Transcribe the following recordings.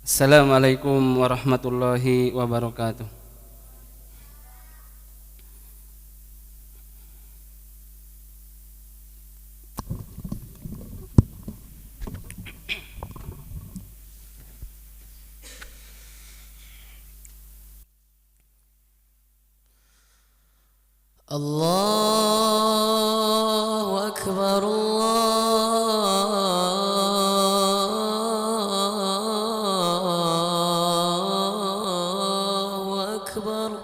Assalamualaikum warahmatullahi wabarakatuh. Allahu Akbar, Allahu Akbar.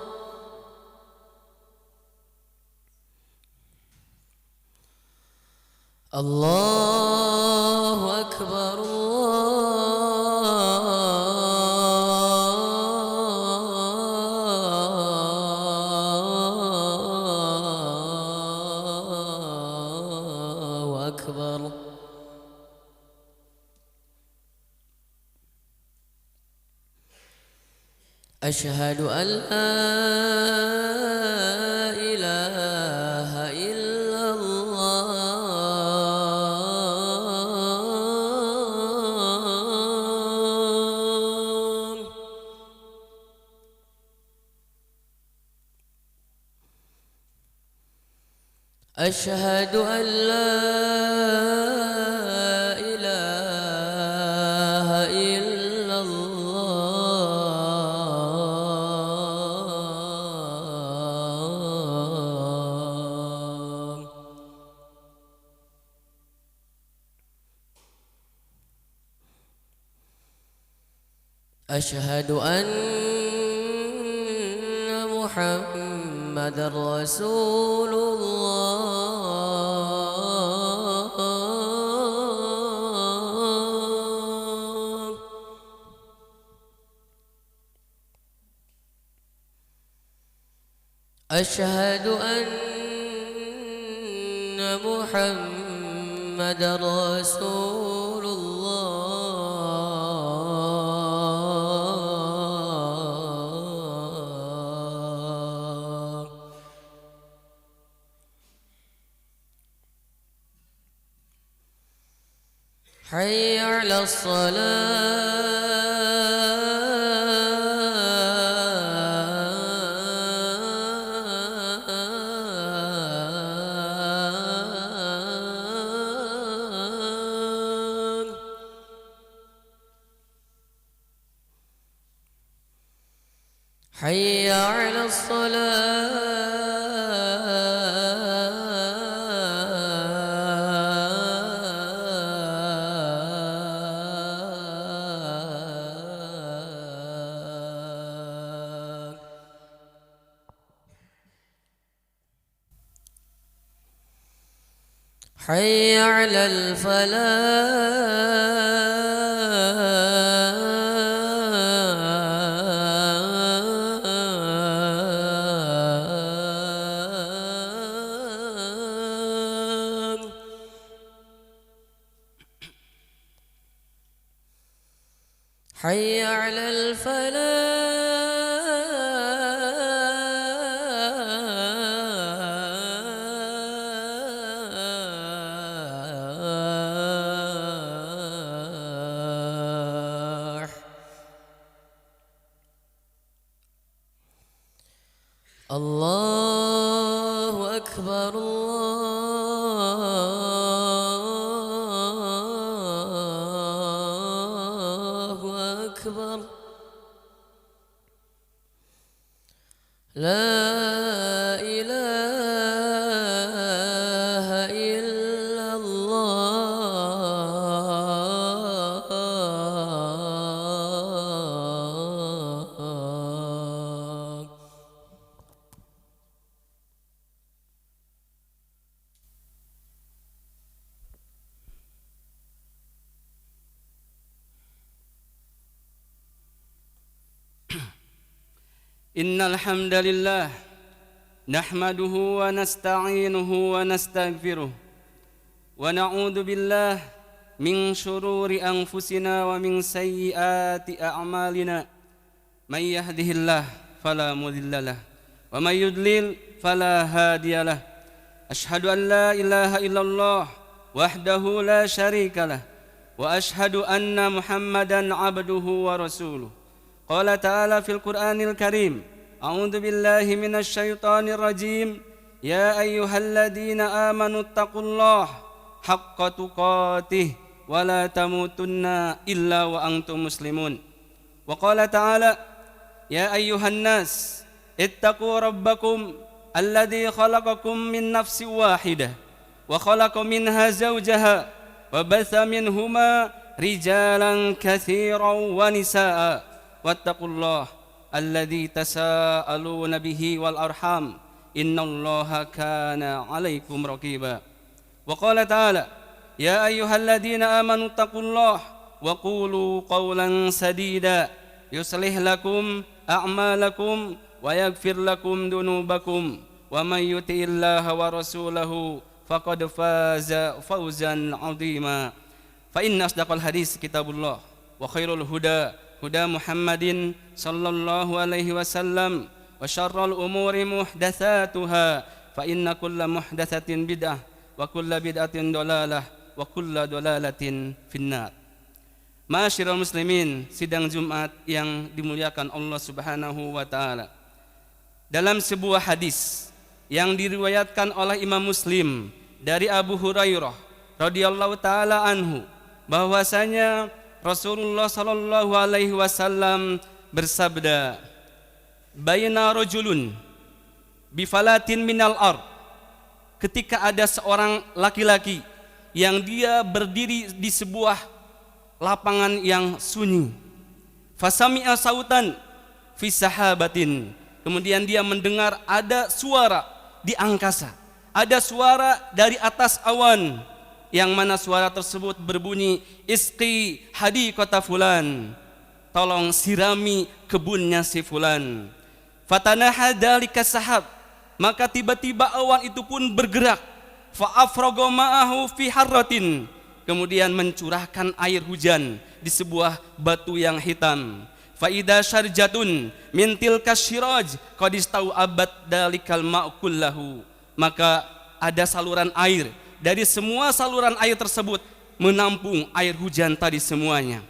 Allahu Akbar, Allahu Akbar. أشهد أن لا إله إلا الله. أشهد أن لا إله إلا الله. أشهد أن محمد رسول الله. أشهد أن محمد رسول الله. حي على الصلاة. حي على الصلاة. حي على الفلاح. حي على الفلاح. الله أكبر، الله أكبر. لا إله إلا الله. Innal hamdalillah nahmaduhu wa nasta'inuhu wa nastaghfiruh wa na'udzu billah min syururi anfusina wa min sayyiati a'malina. May yahdihillah fala mudhillalah wa may yudlil fala hadiyalah. Ashhadu an la ilaha illallah wahdahu la syarikalah وأشهد أن محمدا عبده ورسوله قال تعالى في القرآن الكريم أعوذ بالله من الشيطان الرجيم يا أيها الذين آمنوا اتقوا الله حق تقاته ولا تموتن إلا وأنتم مسلمون وقال تعالى يا أيها الناس اتقوا ربكم الذي خلقكم من نفس واحدة وخلق منها زوجها وبث منهما رجالا كثيرا ونساء واتقوا الله الذي تساءلون به والأرحام إن الله كان عليكم رقيبا وقال تعالى يا أيها الذين آمنوا اتقوا الله وقولوا قولا سديدا يصلح لكم أعمالكم ويغفر لكم ذنوبكم ومن يطع الله ورسوله فقد فاز فوزا عظيما فإن أصدق الحديث كتاب الله وخير الهدى هدى محمد صلى الله عليه وسلم وشر الأمور محدثاتها فإن كل محدثة بدعة وكل بدعة ضلالة وكل ضلالة في النار. Ma'asyiral muslimin, sidang Jumat yang dimuliakan Allah Subhanahu wa taala. Dalam sebuah hadis yang diriwayatkan oleh Imam Muslim dari Abu Hurairah radhiyallahu taala anhu bahwasanya Rasulullah sallallahu alaihi wasallam bersabda, "Baina rajulun bifalatin minal ard." Ketika ada seorang laki-laki yang dia berdiri di sebuah lapangan yang sunyi. Fasami'a sautan fi sahabatin. Kemudian dia mendengar ada suara di angkasa. Ada suara dari atas awan, yang mana suara tersebut berbunyi, "Isqi hadiqata fulan." Tolong sirami kebunnya si fulan. Fatanaha dzalika sahab. Maka tiba-tiba awan itu pun bergerak. Fa afraga ma'ahu fi harratin. Kemudian mencurahkan air hujan di sebuah batu yang hitam. Fa idza syarjatun min tilka syiraj qad istau'abat dalikal ma'u kullahu. Maka ada saluran air, dari semua saluran air tersebut menampung air hujan tadi semuanya.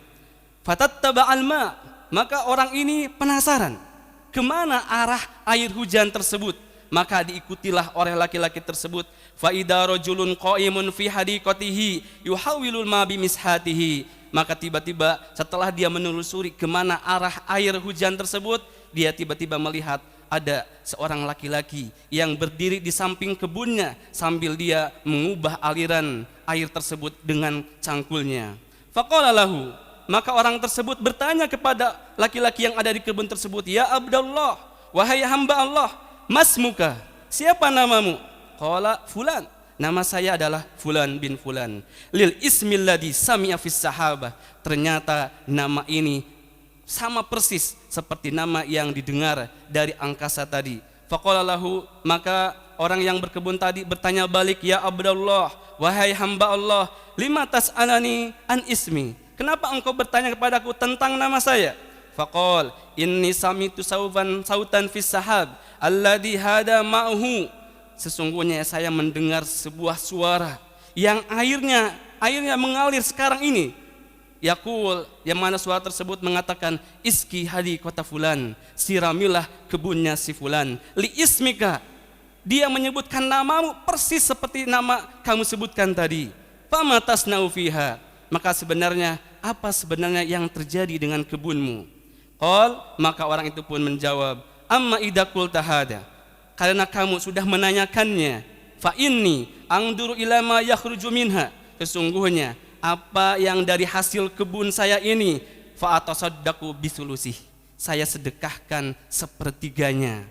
Fatattaba'al ma', maka orang ini penasaran kemana arah air hujan tersebut. Maka diikutilah oleh laki-laki tersebut. Fa idza rajulun qa'imun fi hadiqatihi yuhawilul ma bimishatihi. Maka tiba-tiba setelah dia menelusuri kemana arah air hujan tersebut, dia tiba-tiba melihat ada seorang laki-laki yang berdiri di samping kebunnya sambil dia mengubah aliran air tersebut dengan cangkulnya. Faqala lahu, maka orang tersebut bertanya kepada laki-laki yang ada di kebun tersebut, "Ya Abdullah, wahai hamba Allah, masmuka, siapa namamu?" Qala fulan, nama saya adalah fulan bin fulan. Lil ismil ladzi sami'a fis sahabah. Ternyata nama ini sama persis seperti nama yang didengar dari angkasa tadi. Faqala lahu, maka orang yang berkebun tadi bertanya balik, "Ya Abdullah, wahai hamba Allah, lima tas'alani an ismi, kenapa engkau bertanya kepadaku tentang nama saya?" Faqal, "Inni sami'tu sautan fis sahab alladhi hada ma'hu." Sesungguhnya saya mendengar sebuah suara yang airnya mengalir sekarang ini. Yaqul, yang mana suara tersebut mengatakan, "Iski hadiqata fulan, siramilah kebunnya si fulan. Li ismika." Dia menyebutkan namamu persis seperti nama kamu sebutkan tadi. Fama tasna'u fiha, maka sebenarnya apa sebenarnya yang terjadi dengan kebunmu? Qal, maka orang itu pun menjawab, "Amma idza qulta hada." Karena kamu sudah menanyakannya, fa inni angduru ila ma yakhruju minha. Sesungguhnya apa yang dari hasil kebun saya ini, fa atasaddaqu bisulusih, saya sedekahkan sepertiganya.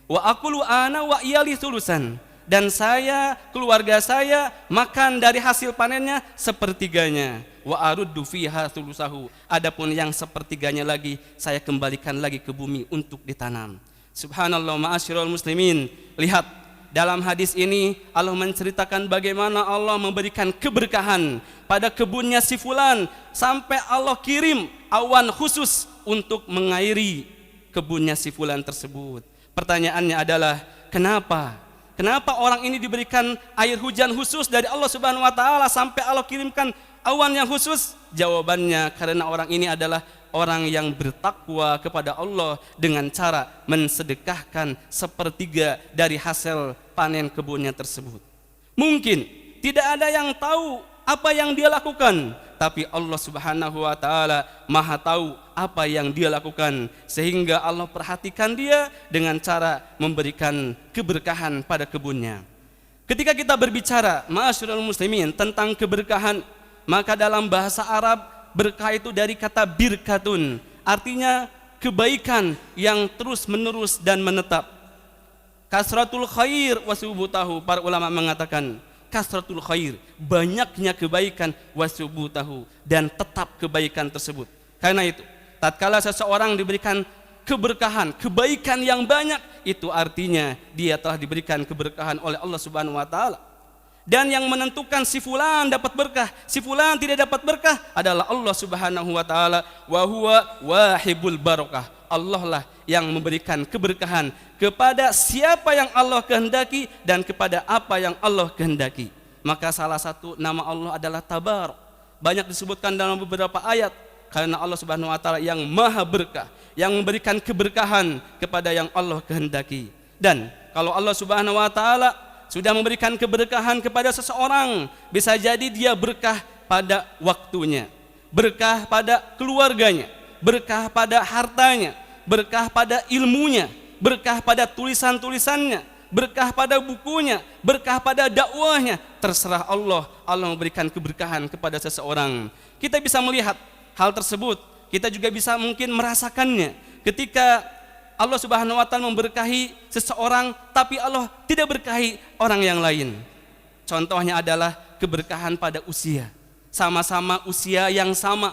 Wa aqulu ana wa iyali sulusan, dan saya, keluarga saya makan dari hasil panennya sepertiganya. Wa aruddu fiha sulusahu, adapun yang sepertiganya lagi saya kembalikan lagi ke bumi untuk ditanam. Subhanallah, ma'asyiral muslimin. Lihat, dalam hadis ini Allah menceritakan bagaimana Allah memberikan keberkahan pada kebunnya si fulan, sampai Allah kirim awan khusus untuk mengairi kebunnya si fulan tersebut. Pertanyaannya adalah, kenapa orang ini diberikan air hujan khusus dari Allah Subhanahu wa taala sampai Allah kirimkan awan yang khusus? Jawabannya, karena orang ini adalah orang yang bertakwa kepada Allah dengan cara mensedekahkan sepertiga dari hasil panen kebunnya tersebut. Mungkin tidak ada yang tahu apa yang dia lakukan, tapi Allah Subhanahu wa taala Maha tahu apa yang dia lakukan, sehingga Allah perhatikan dia dengan cara memberikan keberkahan pada kebunnya. Ketika kita berbicara ma'asyiral muslimin tentang keberkahan, maka dalam bahasa Arab berkah itu dari kata birkatun, artinya kebaikan yang terus menerus dan menetap. Kasratul khair wasubutahu, para ulama mengatakan kasratul khair, banyaknya kebaikan, wasubutahu, dan tetap kebaikan tersebut. Karena itu, tatkala seseorang diberikan keberkahan, kebaikan yang banyak, itu artinya dia telah diberikan keberkahan oleh Allah Subhanahu wa taala. Dan yang menentukan si fulan dapat berkah, si fulan tidak dapat berkah adalah Allah Subhanahu wa taala. Wa huwa wahibul barakah. Allah lah yang memberikan keberkahan kepada siapa yang Allah kehendaki dan kepada apa yang Allah kehendaki. Maka salah satu nama Allah adalah Tabarak. Banyak disebutkan dalam beberapa ayat, karena Allah Subhanahu wa taala yang maha berkah, yang memberikan keberkahan kepada yang Allah kehendaki. Dan kalau Allah Subhanahu wa taala sudah memberikan keberkahan kepada seseorang, bisa jadi dia berkah pada waktunya, berkah pada keluarganya, berkah pada hartanya, berkah pada ilmunya, berkah pada tulisan-tulisannya, berkah pada bukunya, berkah pada dakwahnya. Terserah Allah, Allah memberikan keberkahan kepada seseorang. Kita bisa melihat hal tersebut, kita juga bisa mungkin merasakannya ketika Allah Subhanahu wa taala memberkahi seseorang, tapi Allah tidak berkahi orang yang lain. Contohnya adalah keberkahan pada usia. Sama-sama usia yang sama,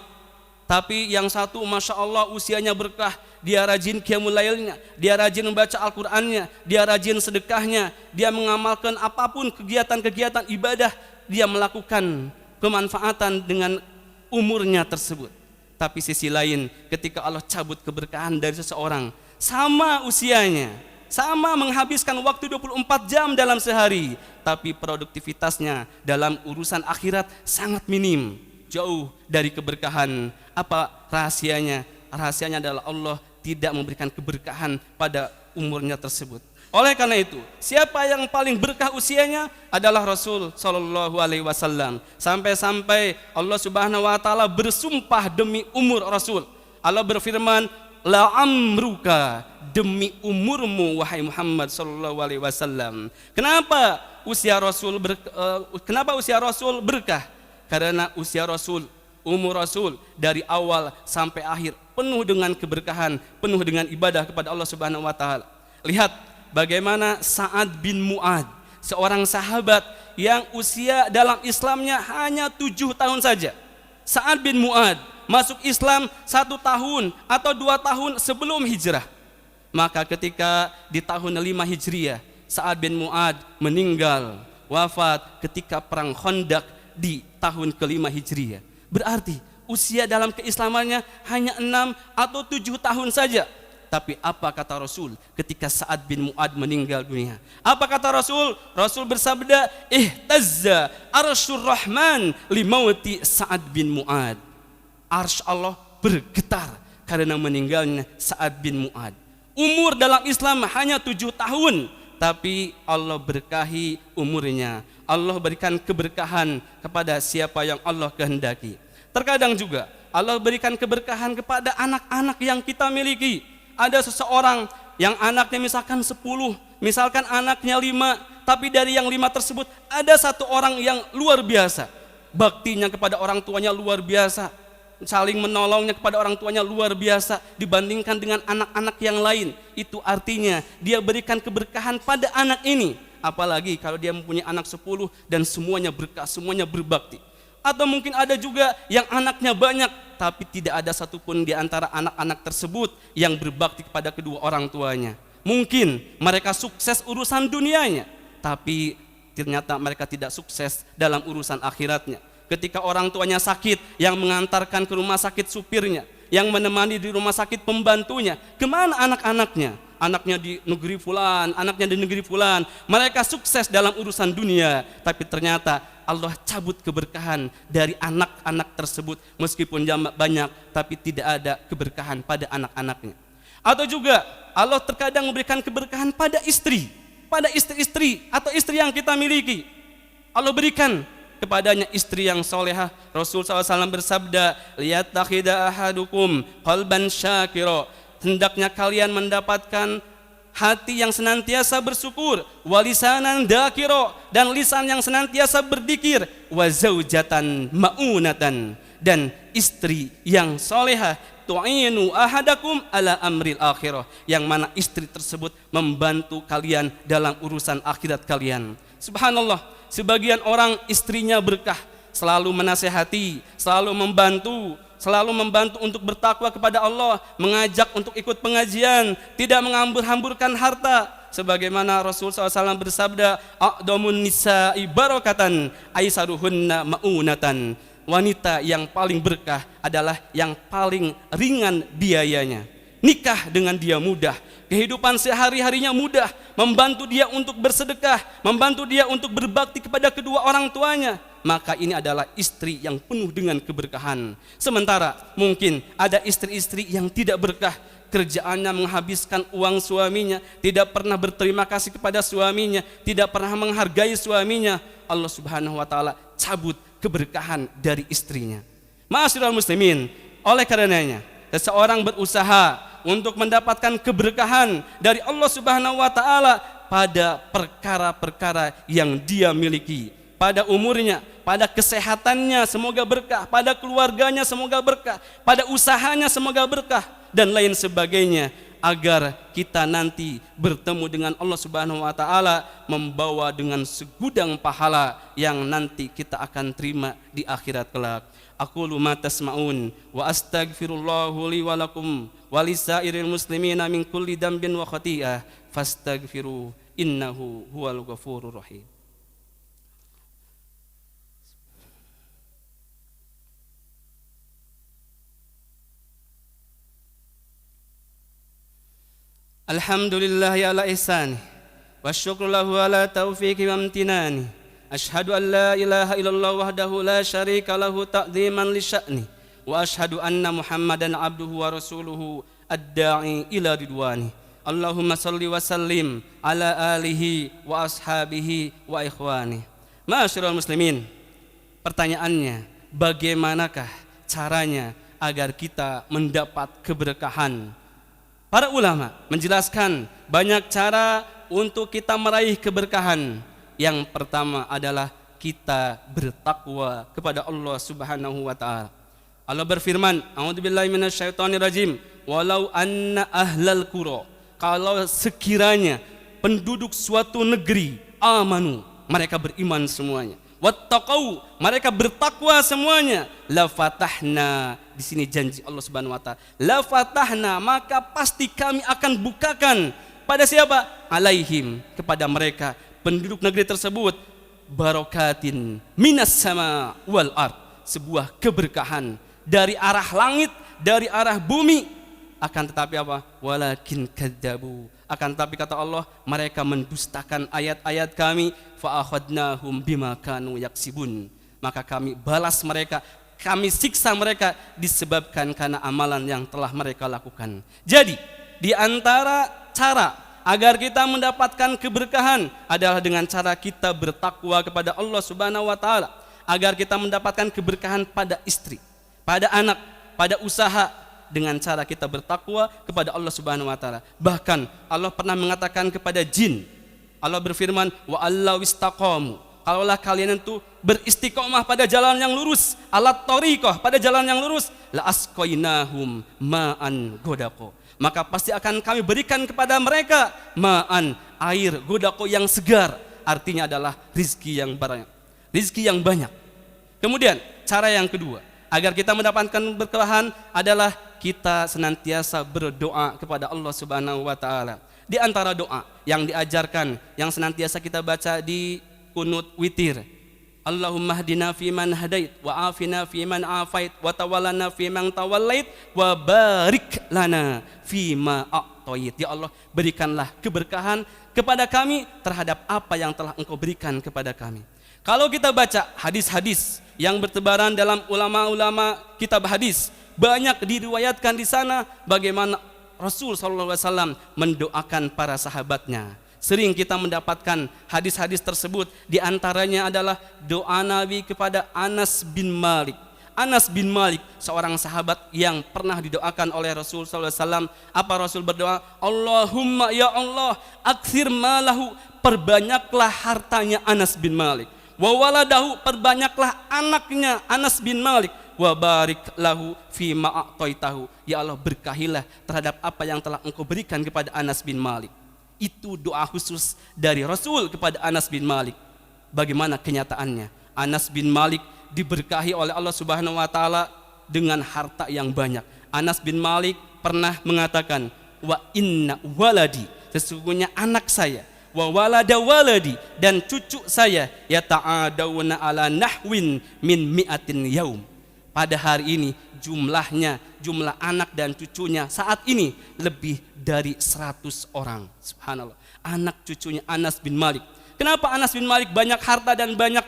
tapi yang satu Masya Allah usianya berkah, dia rajin qiyamul lailnya, dia rajin membaca Al-Qur'annya, dia rajin sedekahnya, dia mengamalkan apapun kegiatan-kegiatan ibadah, dia melakukan kemanfaatan dengan umurnya tersebut. Tapi sisi lain, ketika Allah cabut keberkahan dari seseorang, sama usianya, sama menghabiskan waktu 24 jam dalam sehari, tapi produktivitasnya dalam urusan akhirat sangat minim, jauh dari keberkahan. Apa rahasianya? Rahasianya adalah Allah tidak memberikan keberkahan pada umurnya tersebut. Oleh karena itu, siapa yang paling berkah usianya adalah Rasul Shallallahu Alaihi Wasallam. Sampai-sampai Allah Subhanahu Wa Taala bersumpah demi umur Rasul. Allah berfirman, la amruka, demi umurmu wahai Muhammad sallallahu alaihi wasallam. Kenapa usia Rasul berkah? Karena usia Rasul, umur Rasul dari awal sampai akhir penuh dengan keberkahan, penuh dengan ibadah kepada Allah Subhanahu wa taala. Lihat bagaimana Sa'ad bin Mu'ad, seorang sahabat yang usia dalam Islamnya hanya 7 tahun saja. Sa'ad bin Mu'ad masuk Islam 1 tahun atau 2 tahun sebelum hijrah. Maka ketika di tahun 5 Hijriah, Sa'ad bin Mu'ad meninggal, wafat ketika perang Khandaq di tahun ke-5 Hijriah. Berarti usia dalam keislamannya hanya 6 atau 7 tahun saja. Tapi apa kata Rasul ketika Sa'ad bin Mu'ad meninggal dunia? Apa kata Rasul? Rasul bersabda, ihtazza arsyur rahman limauti Sa'ad bin Mu'ad. Arsy Allah bergetar karena meninggalnya Sa'ad bin Mu'ad. Umur dalam Islam hanya 7 tahun, tapi Allah berkahi umurnya. Allah berikan keberkahan kepada siapa yang Allah kehendaki. Terkadang juga Allah berikan keberkahan kepada anak-anak yang kita miliki. Ada seseorang yang anaknya misalkan 10, misalkan anaknya 5, tapi dari yang 5 tersebut ada 1 orang yang luar biasa. Baktinya kepada orang tuanya luar biasa, saling menolongnya kepada orang tuanya luar biasa dibandingkan dengan anak-anak yang lain. Itu artinya dia berikan keberkahan pada anak ini. Apalagi kalau dia mempunyai anak 10 dan semuanya berkah, semuanya berbakti. Atau mungkin ada juga yang anaknya banyak, tapi tidak ada satupun di antara anak-anak tersebut yang berbakti kepada kedua orang tuanya. Mungkin mereka sukses urusan dunianya, tapi ternyata mereka tidak sukses dalam urusan akhiratnya. Ketika orang tuanya sakit, yang mengantarkan ke rumah sakit supirnya, yang menemani di rumah sakit pembantunya, kemana anak-anaknya? anaknya di negeri fulan, anaknya di negeri fulan, mereka sukses dalam urusan dunia, tapi ternyata Allah cabut keberkahan dari anak-anak tersebut, meskipun jamak banyak tapi tidak ada keberkahan pada anak-anaknya. Atau juga Allah terkadang memberikan keberkahan pada istri, pada istri-istri atau istri yang kita miliki. Allah berikan kepadanya istri yang solehah. Rasul SAW bersabda, liyattakhidha ahadukum qalban syakira, hendaknya kalian mendapatkan hati yang senantiasa bersyukur, walisanan dzakira, dan lisan yang senantiasa berzikir, wa zaujatan maunatan, dan istri yang solehah, tu'inu ahadakum ala amril akhirah, yang mana istri tersebut membantu kalian dalam urusan akhirat kalian. Subhanallah, sebagian orang istrinya berkah, selalu menasehati, selalu membantu untuk bertakwa kepada Allah, mengajak untuk ikut pengajian, tidak menghambur-hamburkan harta. Sebagaimana Rasul SAW bersabda, a'damun nisa'i barakatan aisaruhunna ma'unatan. Wanita yang paling berkah adalah yang paling ringan biayanya. Nikah dengan dia mudah, kehidupan sehari-harinya mudah, membantu dia untuk bersedekah, membantu dia untuk berbakti kepada kedua orang tuanya. Maka ini adalah istri yang penuh dengan keberkahan. Sementara mungkin ada istri-istri yang tidak berkah, kerjaannya menghabiskan uang suaminya, tidak pernah berterima kasih kepada suaminya, tidak pernah menghargai suaminya. Allah Subhanahu wa taala cabut keberkahan dari istrinya. Ma'asyiral muslimin, oleh karenanya seseorang berusaha untuk mendapatkan keberkahan dari Allah Subhanahu wa taala pada perkara-perkara yang dia miliki, pada umurnya, pada kesehatannya semoga berkah, pada keluarganya semoga berkah, pada usahanya semoga berkah, dan lain sebagainya, agar kita nanti bertemu dengan Allah Subhanahu wa taala membawa dengan segudang pahala yang nanti kita akan terima di akhirat kelak. Aqulu ma tasma'un wa astaghfirullahu li wa lakum wa lisairil muslimina min kulli dambin wa khati'ah fastaghfiru innahu huwal ghafurur rahim. Alhamdulillahi ala ihsani wa syukru lahu ala taufiqi wa amtinani. Ashhadu an la ilaha illallah wahdahu la syarika lahu ta'ziman li sya'ni, wa ashhadu anna Muhammadan abduhu wa rasuluhu ad-da'i ila ridwani. Allahumma salli wa sallim ala alihi wa ashabihi wa ikhwani. Ma'asyiral muslimin, pertanyaannya, bagaimanakah caranya agar kita mendapat keberkahan? Para ulama menjelaskan banyak cara untuk kita meraih keberkahan. Yang pertama adalah kita bertakwa kepada Allah Subhanahu wa taala. Allah berfirman, a'udzubillahi minasyaitonirrajim, walau anna ahlal qura, kalau sekiranya penduduk suatu negeri amanu, mereka beriman semuanya, wattaqau, mereka bertakwa semuanya, la fatahna, di sini janji Allah Subhanahu wa taala, la fatahna, maka pasti kami akan bukakan pada siapa? Alaihim, kepada mereka penduduk negeri tersebut, barokatin minas sama wal ard, sebuah keberkahan dari arah langit, dari arah bumi. Akan tetapi apa? Walakin kadzabu, akan tetapi kata Allah, mereka mendustakan ayat-ayat kami, fa akhadnahum bima kanu yaksibun, maka kami balas mereka, kami siksa mereka disebabkan karena amalan yang telah mereka lakukan. Jadi di antara cara agar kita mendapatkan keberkahan adalah dengan cara kita bertakwa kepada Allah Subhanahu wa taala, agar kita mendapatkan keberkahan pada istri, pada anak, pada usaha, dengan cara kita bertakwa kepada Allah Subhanahu wa taala. Bahkan Allah pernah mengatakan kepada jin, Allah berfirman, wa allau istaqamu, kalaulah kalian itu beristiqomah pada jalan yang lurus, alat thariqah, pada jalan yang lurus, la asqainahum ma'an godaqo, maka pasti akan kami berikan kepada mereka ma'an, air godaqo yang segar, artinya adalah rizki yang banyak, rizki yang banyak. Kemudian cara yang kedua agar kita mendapatkan keberkahan adalah kita senantiasa berdoa kepada Allah Subhanahu wa taala. Di antara doa yang diajarkan, yang senantiasa kita baca di kunut witir, Allahumma hdina fiman hadait, wa afina fiman afait, wa tawallana fiman tawallait, wa barik lana fima a'toit. Ya Allah, berikanlah keberkahan kepada kami terhadap apa yang telah Engkau berikan kepada kami. Kalau kita baca hadis-hadis yang bertebaran dalam ulama-ulama kitab hadis, banyak diriwayatkan di sana bagaimana Rasul SAW mendoakan para sahabatnya. Sering kita mendapatkan hadis-hadis tersebut, di antaranya adalah doa Nabi kepada Anas bin Malik. Anas bin Malik, seorang sahabat yang pernah didoakan oleh Rasul SAW. Apa Rasul berdoa? Allahumma ya Allah, aktsir malahu, perbanyaklah hartanya Anas bin Malik. Wa waladahu, perbanyaklah anaknya Anas bin Malik. Wa barik lahu fi ma a'taitahu, ya Allah berkahilah terhadap apa yang telah Engkau berikan kepada Anas bin Malik. Itu doa khusus dari Rasul kepada Anas bin Malik. Bagaimana kenyataannya? Anas bin Malik diberkahi oleh Allah Subhanahu wa taala dengan harta yang banyak. Anas bin Malik pernah mengatakan, wa inna waladi, sesungguhnya anak saya, wa walada waladi, dan cucu saya, yata'adawna ala nahwin min mi'atin yaum. Pada hari ini jumlah anak dan cucunya saat ini lebih dari 100 orang. Subhanallah. Anak cucunya Anas bin Malik. Kenapa Anas bin Malik banyak harta dan banyak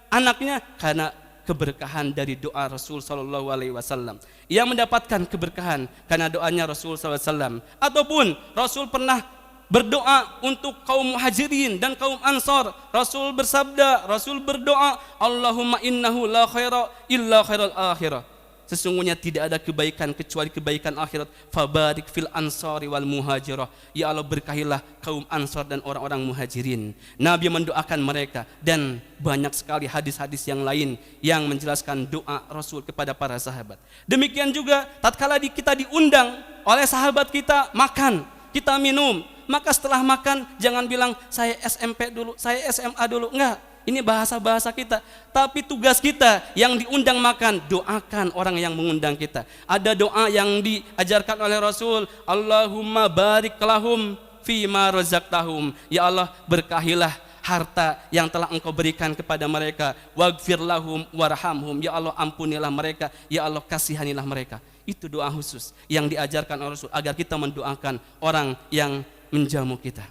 anaknya? Karena keberkahan dari doa Rasul SAW. Ia mendapatkan keberkahan karena doanya Rasul SAW. Ataupun Rasul pernah berdoa untuk kaum muhajirin dan kaum ansor. Rasul bersabda, Rasul berdoa, Allahumma innahu la khaira illa khairal akhirah. Sesungguhnya tidak ada kebaikan kecuali kebaikan akhirat. Fabarik fil ansori wal muhajirah. Ya Allah, berkahilah kaum ansor dan orang-orang muhajirin. Nabi mendoakan mereka, dan banyak sekali hadis-hadis yang lain yang menjelaskan doa Rasul kepada para sahabat. Demikian juga tatkala kita diundang oleh sahabat kita makan, kita minum, maka setelah makan jangan bilang saya SMP dulu, saya SMA dulu. Enggak, ini bahasa-bahasa kita. Tapi tugas kita yang diundang makan, doakan orang yang mengundang kita. Ada doa yang diajarkan oleh Rasul, Allahumma barik lahum fima razaqtahum. Ya Allah, berkahilah harta yang telah Engkau berikan kepada mereka. Waghfir lahum warhamhum. Ya Allah, ampunilah mereka. Ya Allah, kasihanilah mereka. Itu doa khusus yang diajarkan oleh Rasul agar kita mendoakan orang yang menjamu kita.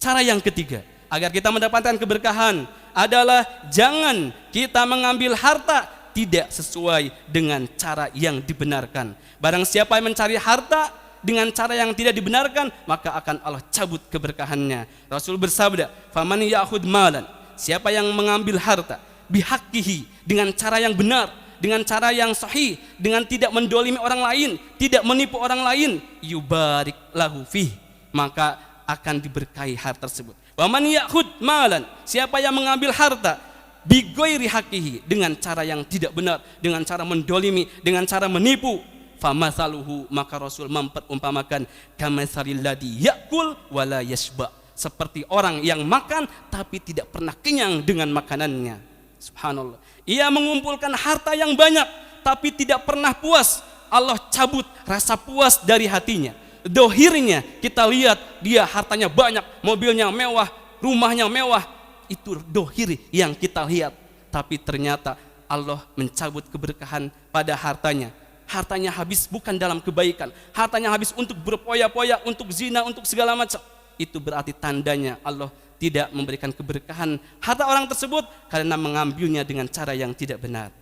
Cara yang ketiga agar kita mendapatkan keberkahan adalah jangan kita mengambil harta tidak sesuai dengan cara yang dibenarkan. Barang siapa yang mencari harta dengan cara yang tidak dibenarkan, maka akan Allah cabut keberkahannya. Rasul bersabda, faman ya'khud malan, siapa yang mengambil harta bihaqqihi, dengan cara yang benar, dengan cara yang sahih, dengan tidak mendolimi orang lain, tidak menipu orang lain, yubarik lahu fih, maka akan diberkahi harta tersebut. Wa man ya'khud malan, siapa yang mengambil harta bighairi haqqihi, dengan cara yang tidak benar, dengan cara mendolimi, dengan cara menipu, famathaluhu, maka Rasul memperumpamakan kamatsalil ladzi ya'kul wa la yashba, seperti orang yang makan tapi tidak pernah kenyang dengan makanannya. Subhanallah. Ia mengumpulkan harta yang banyak tapi tidak pernah puas. Allah cabut rasa puas dari hatinya. Dohirnya kita lihat dia hartanya banyak, mobilnya mewah, rumahnya mewah. Itu dohir yang kita lihat. Tapi ternyata Allah mencabut keberkahan pada hartanya. Hartanya habis bukan dalam kebaikan, hartanya habis untuk berpoya-poya, untuk zina, untuk segala macam. Itu berarti tandanya Allah tidak memberikan keberkahan harta orang tersebut karena mengambilnya dengan cara yang tidak benar.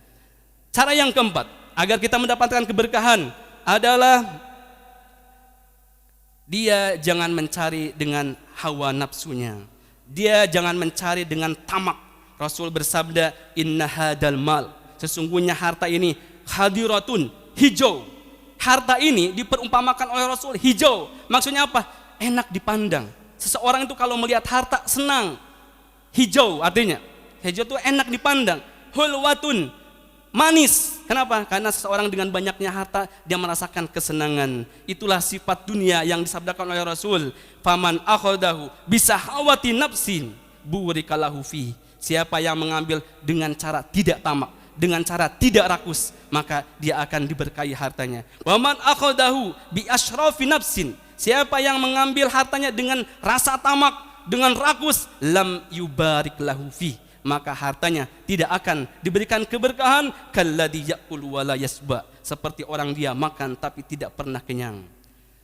Cara yang keempat agar kita mendapatkan keberkahan adalah dia jangan mencari dengan hawa nafsunya. Dia jangan mencari dengan tamak. Rasul bersabda, inna hadal mal, sesungguhnya harta ini hadiratun, hijau. Harta ini diperumpamakan oleh Rasul hijau. Maksudnya apa? Enak dipandang. Seseorang itu kalau melihat harta senang. Hijau artinya, hijau itu enak dipandang. Hulwatun, manis. Kenapa? Karena seseorang dengan banyaknya harta dia merasakan kesenangan. Itulah sifat dunia yang disabdakan oleh Rasul. Faman akhadahu bisahawati nafsin burikalahu fi. Siapa yang mengambil dengan cara tidak tamak, dengan cara tidak rakus, maka dia akan diberkahi hartanya. Waman akhadahu bi asyrafi nafsin. Siapa yang mengambil hartanya dengan rasa tamak, dengan rakus, lam yubarik lahu fi, maka hartanya tidak akan diberikan keberkahan. Kalladzi ya'kul wa la yasba, seperti orang dia makan tapi tidak pernah kenyang.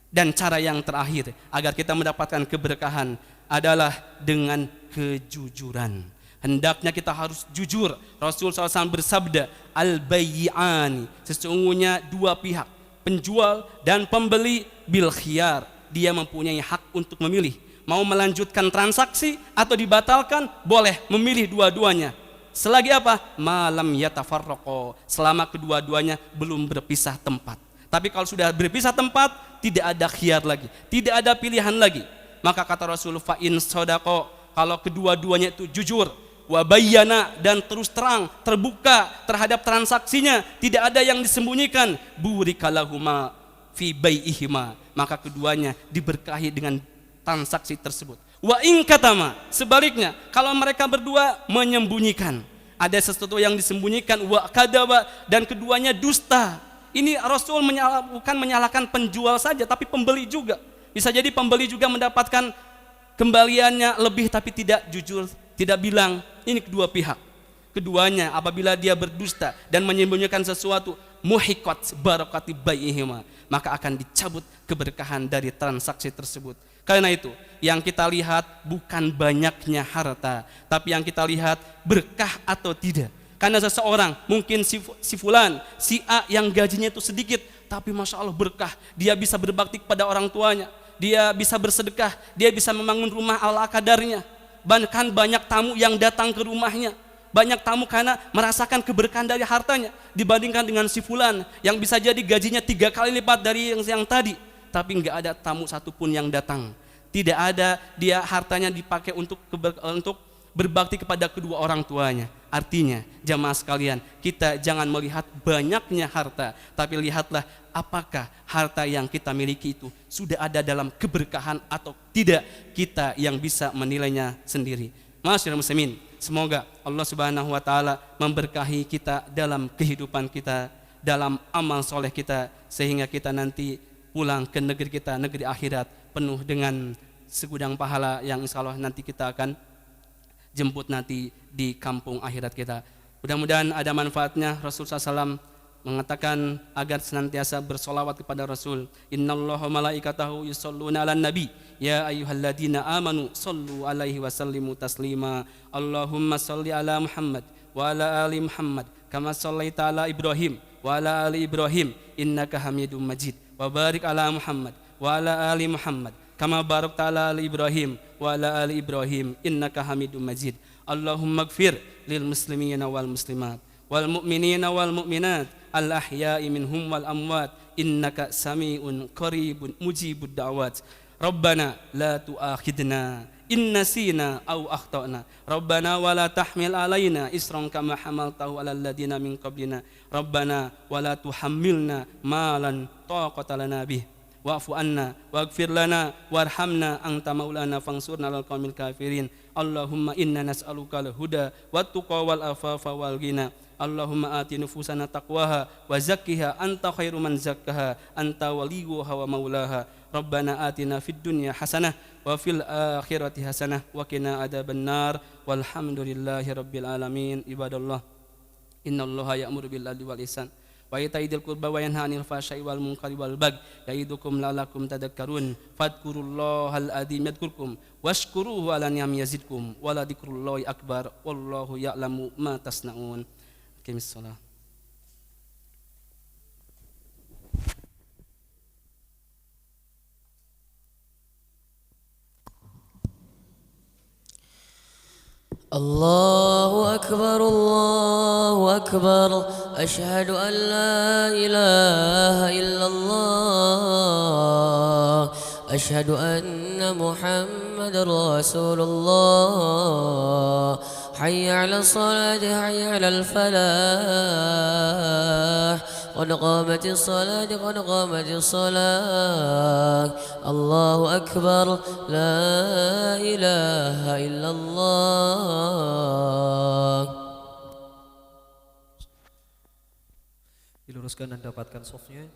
Dan cara yang terakhir agar kita mendapatkan keberkahan adalah dengan kejujuran. Hendaknya kita harus jujur. Rasul SAW bersabda, al-bayyi'ani, sesungguhnya dua pihak, penjual dan pembeli, bil khiyar, dia mempunyai hak untuk memilih. Mau melanjutkan transaksi atau dibatalkan, boleh memilih dua-duanya. Selagi apa? Malam yatafarraqo, selama kedua-duanya belum berpisah tempat. Tapi kalau sudah berpisah tempat, tidak ada khiyar lagi, tidak ada pilihan lagi. Maka kata Rasul, fa in sodako, kalau kedua-duanya itu jujur, wa bayyana, dan terus terang, terbuka terhadap transaksinya, tidak ada yang disembunyikan, burikalahuma fi bai'ihima, maka keduanya diberkahi dengan transaksi tersebut. Wa in katama, sebaliknya, kalau mereka berdua menyembunyikan, ada sesuatu yang disembunyikan, wa kadaba, dan keduanya dusta. Ini Rasul bukan menyalahkan penjual saja, tapi pembeli juga. Bisa jadi pembeli juga mendapatkan kembaliannya lebih, tapi tidak jujur, tidak bilang. Ini kedua pihak. Keduanya apabila dia berdusta dan menyembunyikan sesuatu, muhiqat barakati bai'ihima, maka akan dicabut keberkahan dari transaksi tersebut. Karena itu, yang kita lihat bukan banyaknya harta, tapi yang kita lihat berkah atau tidak. Karena seseorang, mungkin si fulan, si A yang gajinya itu sedikit, tapi Masya Allah berkah. Dia bisa berbakti kepada orang tuanya, dia bisa bersedekah, dia bisa membangun rumah ala kadarnya. Bahkan banyak tamu yang datang ke rumahnya. Banyak tamu karena merasakan keberkahan dari hartanya. Dibandingkan dengan si fulan yang bisa jadi gajinya 3 kali lipat dari yang tadi, tapi nggak ada tamu satupun yang datang. Tidak ada, dia hartanya dipakai untuk berbakti kepada kedua orang tuanya. Artinya, jamaah sekalian, kita jangan melihat banyaknya harta, tapi lihatlah apakah harta yang kita miliki itu sudah ada dalam keberkahan atau tidak, kita yang bisa menilainya sendiri. Masyaallah muslimin, semoga Allah Subhanahu wa taala memberkahi kita dalam kehidupan kita, dalam amal soleh kita, sehingga kita nanti pulang ke negeri kita, negeri akhirat, penuh dengan segudang pahala yang insyaallah nanti kita akan jemput nanti di kampung akhirat kita. Mudah-mudahan ada manfaatnya. Rasulullah SAW mengatakan agar senantiasa bersolawat kepada Rasul. Innallaha malaikatahu yusholluna 'alan nabi ya ayyuhalladzina amanu shollu 'alaihi wa sallimu taslima. Allahumma sholli 'ala Muhammad wa 'ala ali Muhammad kama shallaita 'ala Ibrahim wa 'ala ali Ibrahim innaka Hamidum Majid. Wa barik 'ala Muhammad wa 'ala ali Muhammad kama barakta 'ala ali Ibrahim wa 'ala ali Ibrahim innaka Hamidum Majid. Allahumma ighfir lil muslimina wal muslimat wal mu'minina wal mu'minat al ahya'i minhum wal amwat innaka sami'un qaribun mujibud da'wat. Rabbana la tu'akhidna in nasina aw akhtana. Rabbana wa la tahmil alaina isran kama hamaltahu 'alal ladina min qablina. Rabbana wa la tuhammilna ma lan taqata lana bih. Wa'fu anna waghfir lana warhamna anta maulana fansurna 'alal qaumil kafirin. Allahumma inna nas'aluka al-huda wat tuqa wal afafa wal ghina. Allahumma ati nufusana taqwaha wa zakkiha anta khairu man zakkaha anta waliyuha wa maulaha. Rabbana atina fid dunya hasanah wa fil akhirati hasanah wa qina adzabannar. Walhamdulillahi rabbil alamin. Ibadallah, innallaha ya'muru bil adli wal ihsan wa ita'i dzil qurba wa yanha 'anil fahsya'i wal munkari wal bagyi ya'idukum la'allakum tadhakkarun. Fadhkurullahal adzim yadhkurkum washkuruhu 'ala ni'ami yazidkum wa la dzikrullahi akbar wallahu ya'lamu ma tasna'un. Aqimis shalah. الله أكبر الله أكبر أشهد أن لا إله إلا الله أشهد أن محمد رسول الله حي على الصلاة حي على الفلاح قد قامت الصلاة قد قامت الصلاة الله أكبر لا إله إلا الله. Diluruskan dan dapatkan softnya.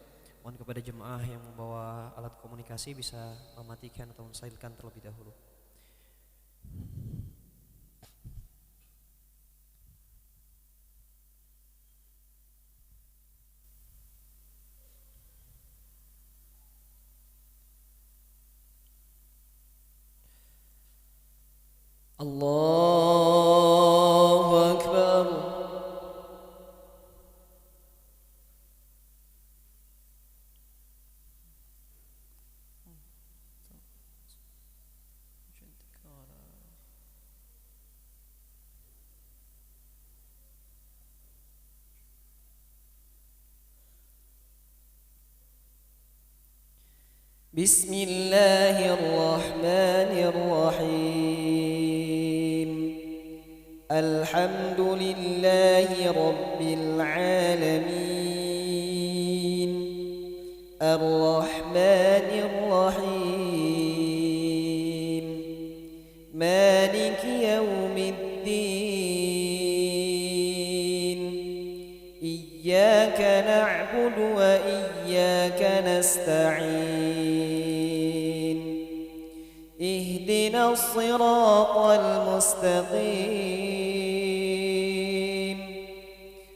Mohon kepada jemaah yang membawa alat komunikasi bisa mematikan atau mensilentkan terlebih dahulu. الله أكبر. بسم الله الرحمن الرحيم. الحمد لله رب العالمين الرحمن الرحيم مالك يوم الدين إياك نعبد وإياك نستعين اهدنا الصراط المستقيم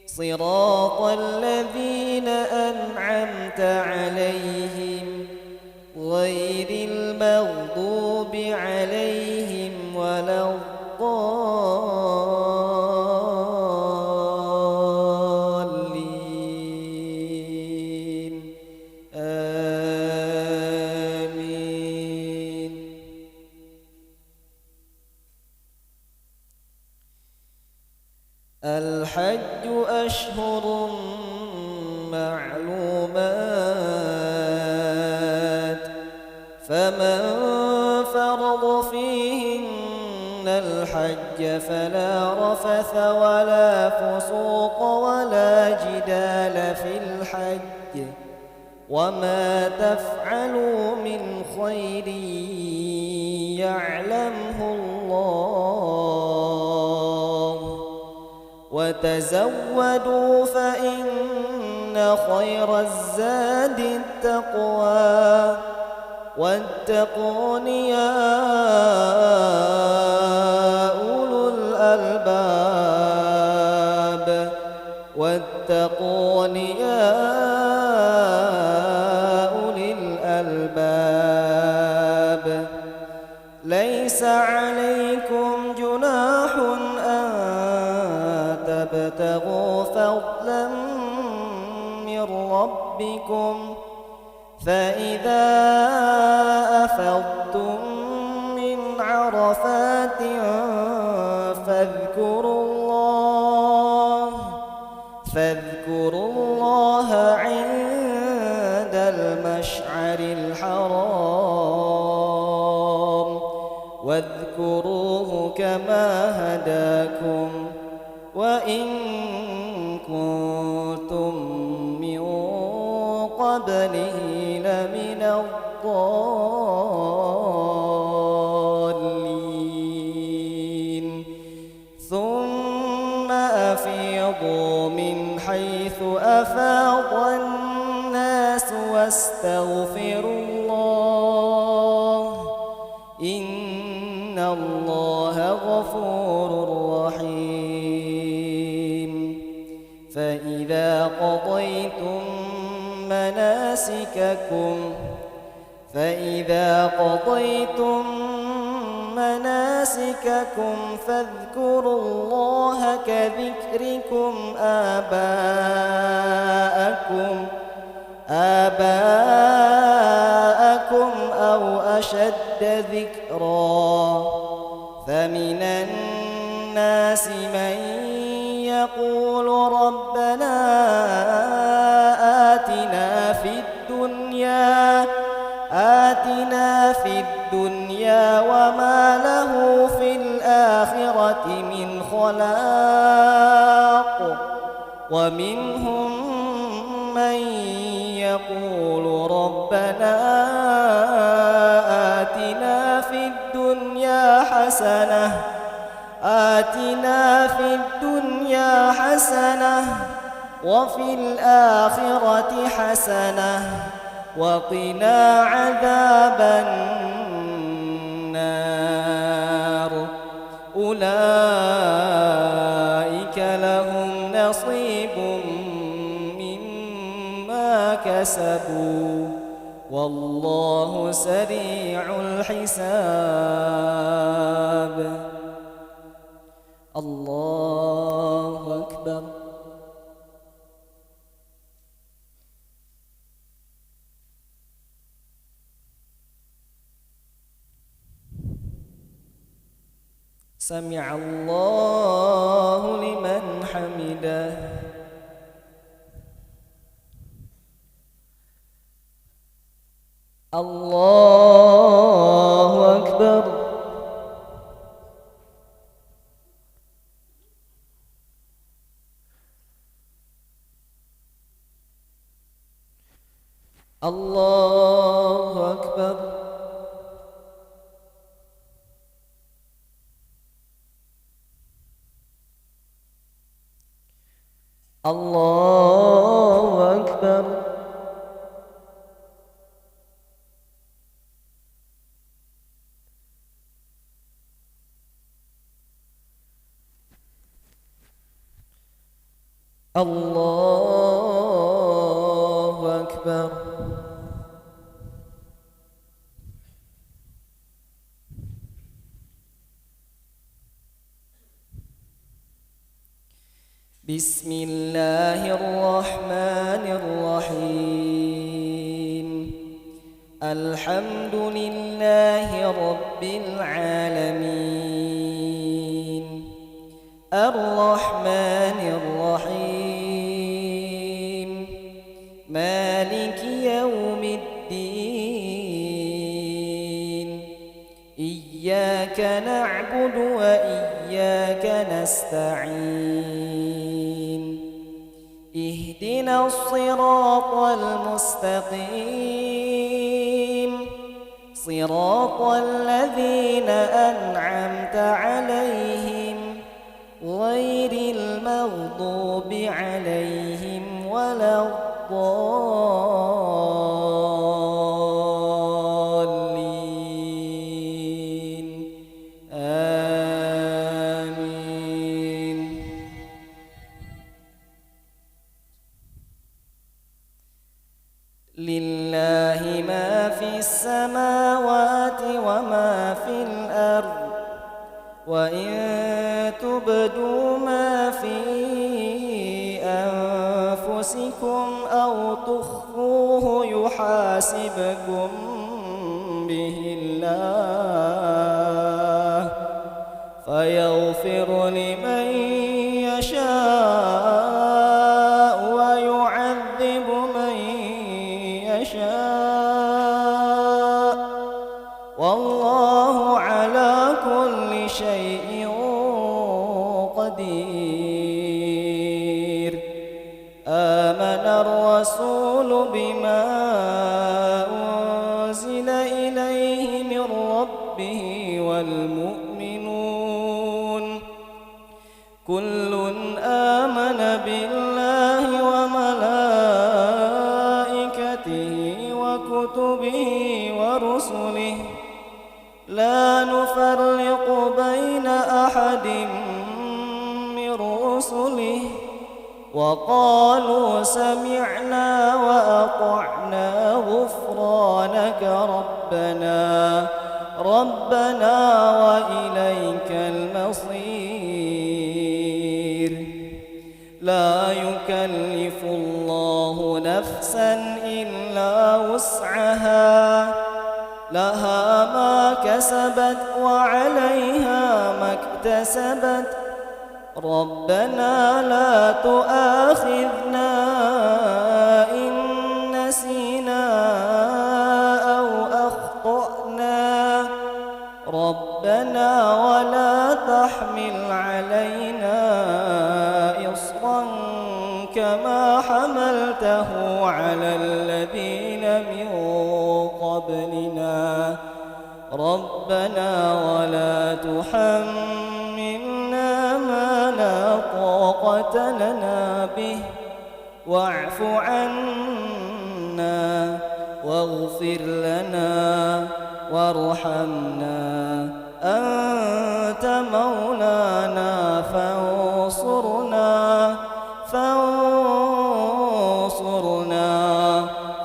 صراط الذين أنعمت عليهم غير المغضوب عليهم ولا الضالين آمين. الحج أشهر معلومات فمن فرض فيهن الحج فلا رفث ولا فسوق ولا جدال في الحج وما تفعلوا من خير يعلمه الله وتزودوا فإن خير الزاد التقوى واتقون يا أولو الألباب واتقون يا أولي الألباب. ليس عليكم جناح أن تبتغوا فضلا من ربكم فإذا أفضتم من عرفات فاذكروا الله عند المشعر الحرام واذكروه كما هداكم وإن كنتم من قبله لمن الضالين. ثم أفيضوا من حيث أفاض الناس واستغفروا الله إن الله غفور رحيم. فإذا قضيتم مناسككم فاذكروا الله كذكركم آباءكم أو أشد ذكرا. فمن الناس من يقول ربنا آتنا في الدنيا وما له في الآخرة من خلاق ومنهم من يقول ربنا آتنا في الدنيا حسنة وفي الآخرة حسنة وقنا عذاب النار. أولئك لهم نصيب مما كسبوا والله سريع الحساب. الله أكبر. سمع الله لمن حمده. الله أكبر. الله أكبر. الله أكبر. الله أكبر. بسم الله الرحمن الرحيم. الحمد لله رب العالمين الرحمن الرحيم مالك يوم الدين إياك نعبد وإياك نستعين اهدنا الصراط المستقيم صراط الذين أنعمت عليهم غير المغضوب عليهم ولا الضالين آمين. لله ما في السماوات وما في الأرض وإن تبدوا ما في أنفسكم أو تخفوه يحاسبكم به الله فيغفر لمن يشاء ويعذب من يشاء والله على كل شيء قدير. آمن الرسول بما أنزل إليه من ربه والمؤمنون كل آمن بالله وملائكته وكتبه ورسله لا نفرق بين أحد من رسله وقالوا سمعنا وأطعنا غفرانك ربنا وإليك المصير. لا يكلف الله نفسا إلا وسعها لها ما كسبت وعليها ما اكتسبت ربنا لا تؤاخذنا إن نسينا أو أخطأنا ربنا ولا تحمل علينا إصرا كما حملته على الذين من قبلنا ربنا ولا تحملنا ما لا طاقة لنا به واعف عنا واغفر لنا وارحمنا أنت مولانا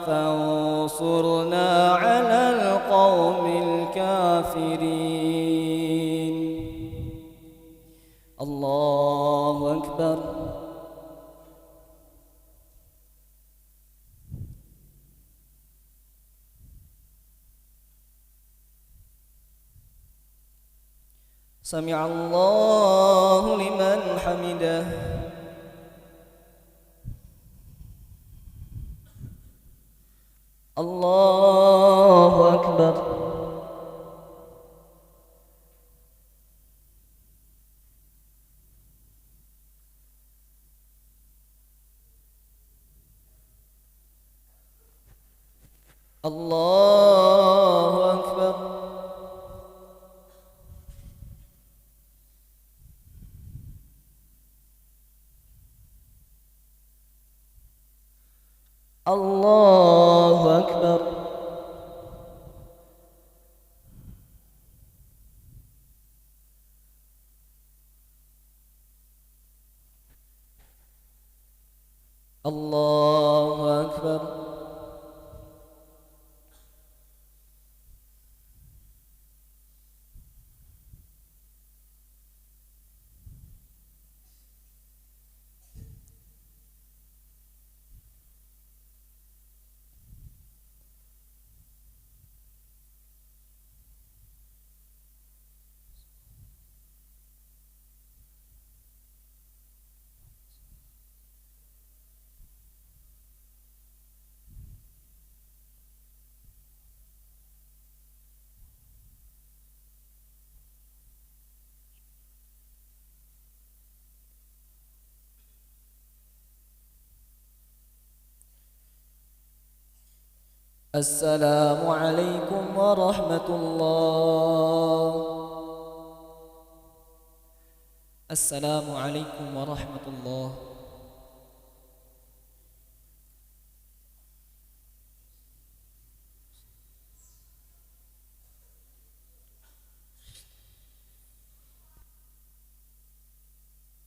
فانصرنا على القوم الكافرين. الله أكبر سمع الله لمن حمده الله أكبر الله أكبر الله أكبر الله أكبر السلام عليكم ورحمة الله. السلام عليكم ورحمة الله.